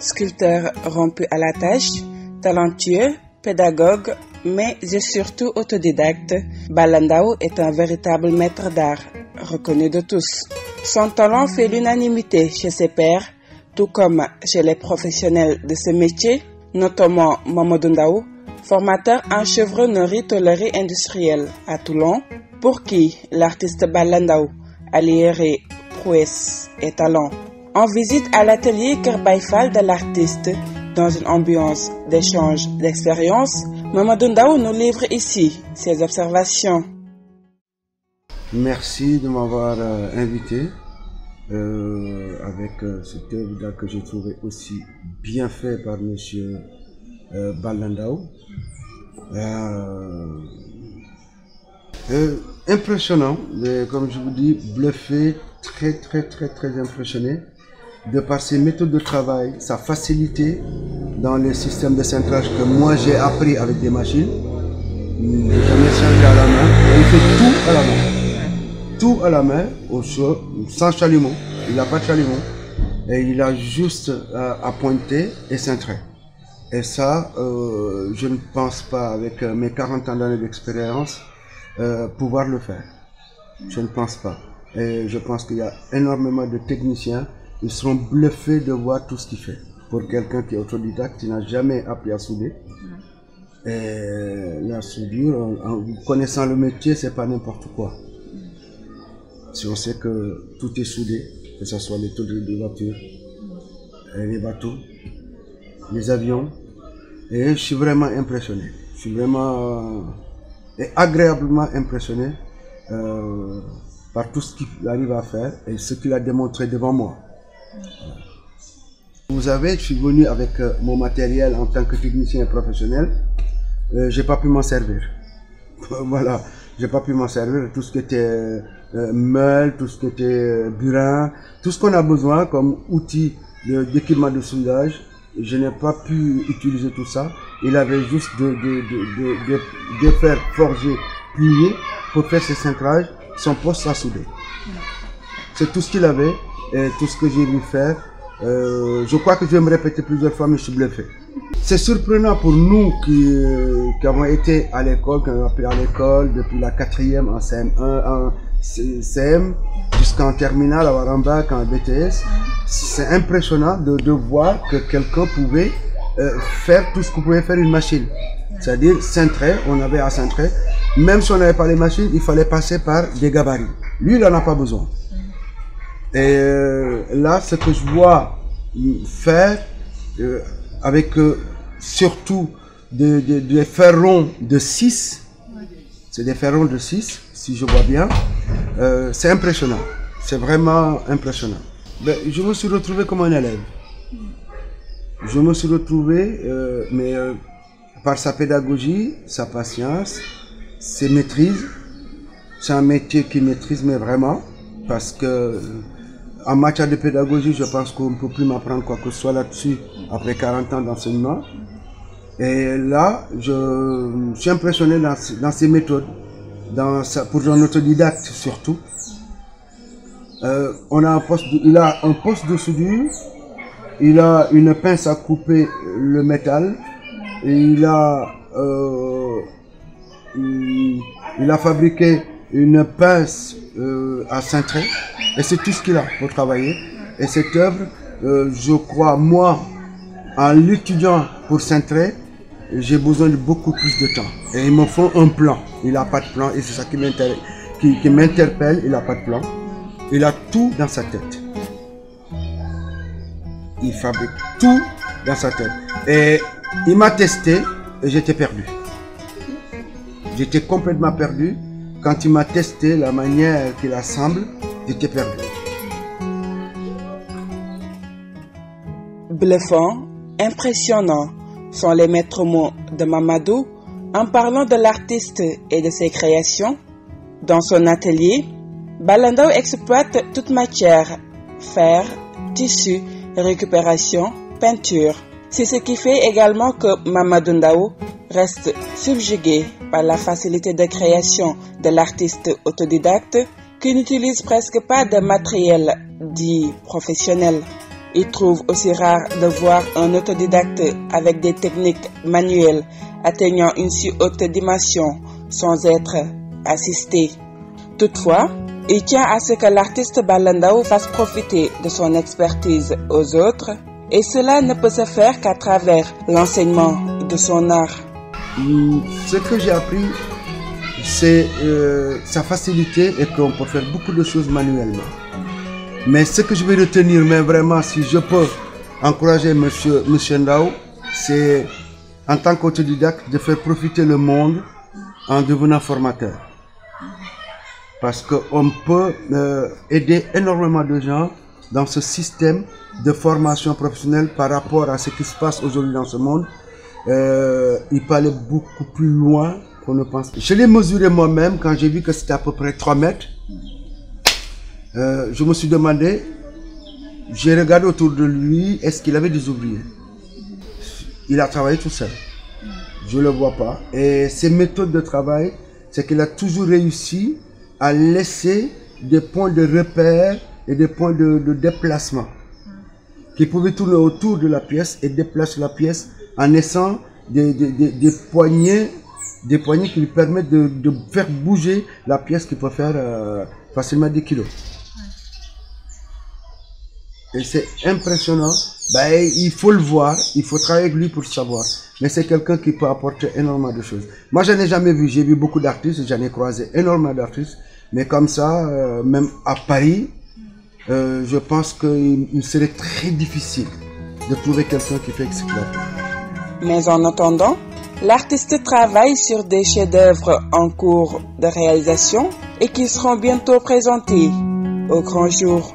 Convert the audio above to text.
Sculpteur rompu à la tâche, talentueux, pédagogue, mais et surtout autodidacte, Balla Ndao est un véritable maître d'art, reconnu de tous. Son talent fait l'unanimité chez ses pairs, tout comme chez les professionnels de ce métier, notamment Mamadou Ndao, formateur en chevronnerie tôlerie industrielle à Toulon, pour qui l'artiste Balla Ndao allierait prouesse et talent. On visite à l'atelier Kër Baye Fall de l'artiste dans une ambiance d'échange d'expériences. Mamadou Ndao nous livre ici ses observations. Merci de m'avoir invité avec cette œuvre que j'ai trouvé aussi bien fait par monsieur Balla Ndao. Impressionnant, comme je vous dis, bluffé, très impressionné de par ses méthodes de travail, sa facilité dans les systèmes de cintrage que moi j'ai appris avec des machines. Jamais changé à la main, il fait tout à la main. Tout à la main, au chaud, sans chalumeau. Il n'a pas de chalumeau. Et il a juste à pointer et cintrer. Et ça, je ne pense pas, avec mes 40 ans d'années d'expérience, pouvoir le faire. Je ne pense pas. Et je pense qu'il y a énormément de techniciens. Ils seront bluffés de voir tout ce qu'il fait. Pour quelqu'un qui est autodidacte, qui n'a jamais appris à souder. Et la soudure, en connaissant le métier, c'est pas n'importe quoi. Si on sait que tout est soudé, que ce soit les tôleries de voitures, les bateaux, les avions, et je suis vraiment impressionné. Je suis vraiment et agréablement impressionné par tout ce qu'il arrive à faire et ce qu'il a démontré devant moi. Vous savez, je suis venu avec mon matériel en tant que technicien professionnel. J'ai pas pu m'en servir. Voilà, j'ai pas pu m'en servir. Tout ce qui était meule, tout ce qui était burin, tout ce qu'on a besoin comme outil d'équipement de soudage, je n'ai pas pu utiliser tout ça. Il avait juste de faire forger, plier pour faire ses cintrages, son poste à souder. C'est tout ce qu'il avait et tout ce que j'ai dû faire. Je crois que je vais me répéter plusieurs fois, mais je suis bluffé. C'est surprenant pour nous qui avons été à l'école, qui avons appris à l'école depuis la 4e en CM1, en CM, jusqu'en terminale, avoir un bac, en BTS. C'est impressionnant de voir que quelqu'un pouvait faire tout ce que pouvait faire une machine. C'est-à-dire cintrer, on avait à cintrer. Même si on n'avait pas les machines, il fallait passer par des gabarits. Lui, il n'en a pas besoin. Et là, ce que je vois faire, avec surtout des ferrons de 6, c'est des ferrons de 6, si je vois bien, c'est impressionnant, c'est vraiment impressionnant. Ben, je me suis retrouvé comme un élève. Je me suis retrouvé, mais par sa pédagogie, sa patience, ses maîtrises. C'est un métier qu'il maîtrise, mais vraiment, parce que en matière de pédagogie, je pense qu'on ne peut plus m'apprendre quoi que ce soit là-dessus après 40 ans d'enseignement. Et là, je suis impressionné dans ses méthodes, pour un autodidacte surtout. Il a un poste de soudure, il a une pince à couper le métal, et il a fabriqué une pince à cintrer, et c'est tout ce qu'il a pour travailler. Et cette œuvre, je crois, moi, en l'étudiant pour cintrer, j'ai besoin de beaucoup plus de temps. Et il me faut un plan. Il n'a pas de plan, et c'est ça qui m'interpelle, il n'a pas de plan. Il a tout dans sa tête. Il fabrique tout dans sa tête. Et il m'a testé, et j'étais perdu. J'étais complètement perdu. Quand il m'a testé la manière qu'il assemble, j'étais perdu. Bluffant, impressionnant sont les maîtres mots de Mamadou en parlant de l'artiste et de ses créations. Dans son atelier, Balla Ndao exploite toute matière, fer, tissu, récupération, peinture. C'est ce qui fait également que Mamadou Ndao reste subjugué par la facilité de création de l'artiste autodidacte qui n'utilise presque pas de matériel dit professionnel. Il trouve aussi rare de voir un autodidacte avec des techniques manuelles atteignant une si haute dimension sans être assisté. Toutefois, il tient à ce que l'artiste Balla Ndao fasse profiter de son expertise aux autres, et cela ne peut se faire qu'à travers l'enseignement de son art. Ce que j'ai appris, c'est sa facilité et qu'on peut faire beaucoup de choses manuellement. Mais ce que je vais retenir, mais vraiment, si je peux encourager Monsieur Ndao, c'est en tant qu'autodidacte de faire profiter le monde en devenant formateur. Parce qu'on peut aider énormément de gens dans ce système de formation professionnelle par rapport à ce qui se passe aujourd'hui dans ce monde. Il peut aller beaucoup plus loin qu'on ne pense. Je l'ai mesuré moi-même quand j'ai vu que c'était à peu près 3 mètres. Je me suis demandé, j'ai regardé autour de lui, est-ce qu'il avait des ouvriers? Il a travaillé tout seul. Je ne le vois pas. Et ses méthodes de travail, c'est qu'il a toujours réussi à laisser des points de repère et des points de déplacement. Qu'il pouvait tourner autour de la pièce et déplacer la pièce en laissant des poignées qui lui permettent de faire bouger la pièce qui peut faire facilement 10 kilos. Et c'est impressionnant. Ben, il faut le voir, il faut travailler avec lui pour le savoir. Mais c'est quelqu'un qui peut apporter énormément de choses. Moi, je n'en ai jamais vu. J'ai vu beaucoup d'artistes, j'en ai croisé énormément d'artistes. Mais comme ça, même à Paris, je pense qu'il serait très difficile de trouver quelqu'un qui fait ce qu'il a fait. Mais en attendant, l'artiste travaille sur des chefs-d'œuvre en cours de réalisation et qui seront bientôt présentés au grand jour.